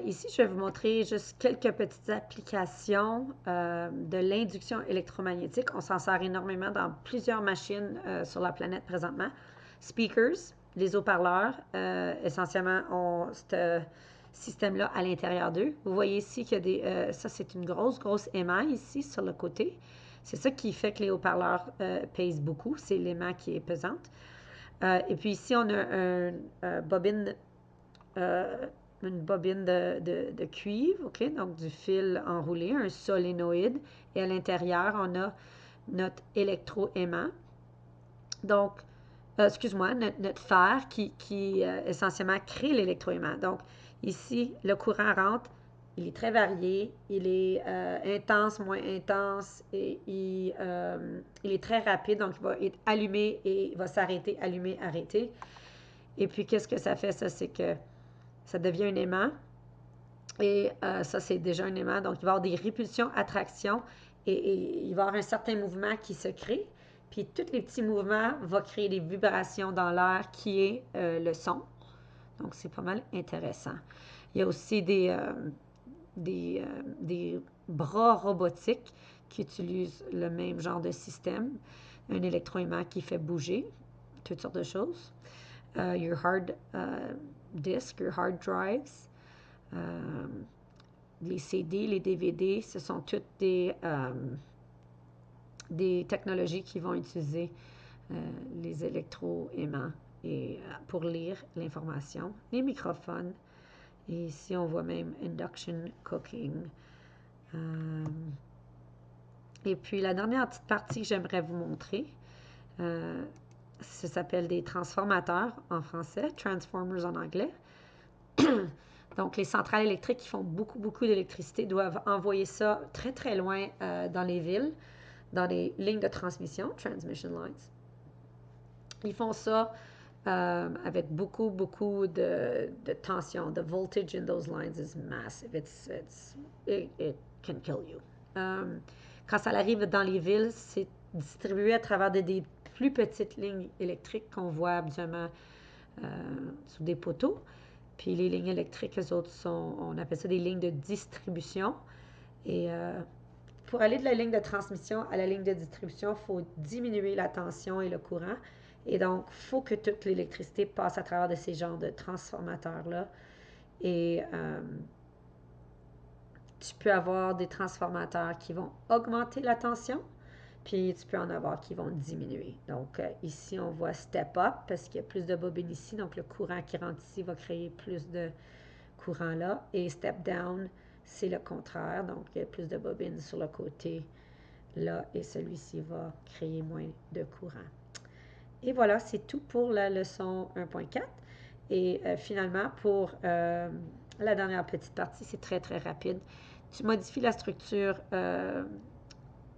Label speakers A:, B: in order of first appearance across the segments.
A: Ici, je vais vous montrer juste quelques petites applications de l'induction électromagnétique. On s'en sert énormément dans plusieurs machines sur la planète présentement. Speakers, les haut-parleurs, essentiellement, ont ce système-là à l'intérieur d'eux. Vous voyez ici qu'il y a des... ça, c'est une grosse émail ici sur le côté. C'est ça qui fait que les haut-parleurs pèsent beaucoup. C'est l'aimant qui est pesante. Et puis ici, on a une bobine de cuivre, OK? Donc du fil enroulé, un solénoïde. Et à l'intérieur, on a notre électroaimant. Donc, excuse-moi, notre fer qui essentiellement crée l'électroaimant. Donc, ici, le courant rentre, il est très varié, il est intense, moins intense, et il est très rapide, donc il va être allumé et il va s'arrêter, allumé, arrêter. Et puis, qu'est-ce que ça fait, ça? C'est que ça devient un aimant, et ça, c'est déjà un aimant, donc il va y avoir des répulsions, attractions, et il va y avoir un certain mouvement qui se crée. Puis tous les petits mouvements vont créer des vibrations dans l'air qui est le son. Donc, c'est pas mal intéressant. Il y a aussi des bras robotiques qui utilisent le même genre de système. Un électroaimant qui fait bouger toutes sortes de choses. Your hard disk, your hard drives. Les CD, les DVD, ce sont toutes des technologies qui vont utiliser les électroaimants et pour lire l'information, les microphones. Et ici, on voit même induction cooking. Et puis, la dernière petite partie que j'aimerais vous montrer, ça s'appelle des transformateurs en français, transformers en anglais. Donc, les centrales électriques qui font beaucoup d'électricité doivent envoyer ça très loin dans les villes, dans les lignes de transmission, transmission lines. Ils font ça avec beaucoup de tension. The voltage in those lines is massive. It can kill you. Quand ça arrive dans les villes, c'est distribué à travers des plus petites lignes électriques qu'on voit habituellement sous des poteaux. Puis les lignes électriques, eux autres, on appelle ça des lignes de distribution. Et pour aller de la ligne de transmission à la ligne de distribution, il faut diminuer la tension et le courant. Et donc, il faut que toute l'électricité passe à travers de ces genres de transformateurs-là. Et tu peux avoir des transformateurs qui vont augmenter la tension, puis tu peux en avoir qui vont diminuer. Donc, ici, on voit step up parce qu'il y a plus de bobines ici. Donc, le courant qui rentre ici va créer plus de courant là. Et step down, c'est le contraire. Donc, il y a plus de bobines sur le côté là et celui-ci va créer moins de courant. Et voilà, c'est tout pour la leçon 1.4. Et finalement, pour la dernière petite partie, c'est très rapide. Tu modifies la structure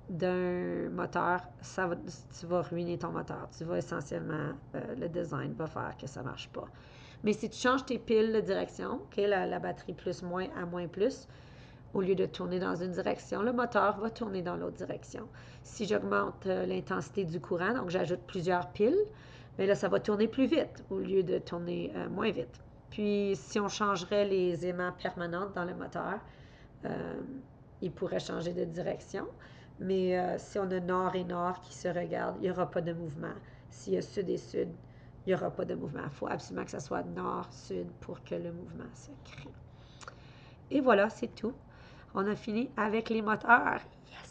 A: d'un moteur, tu vas ruiner ton moteur. Tu vas essentiellement, le design va faire que ça ne marche pas. Mais si tu changes tes piles de direction, okay, la batterie plus-moins à moins-plus, au lieu de tourner dans une direction, le moteur va tourner dans l'autre direction. Si j'augmente l'intensité du courant, donc j'ajoute plusieurs piles, mais là, ça va tourner plus vite au lieu de tourner moins vite. Puis, si on changerait les aimants permanents dans le moteur, il pourrait changer de direction. Mais si on a nord et nord qui se regardent, il n'y aura pas de mouvement. S'il y a sud et sud, il n'y aura pas de mouvement. Il faut absolument que ce soit nord-sud pour que le mouvement se crée. Et voilà, c'est tout. On a fini avec les moteurs. Yes!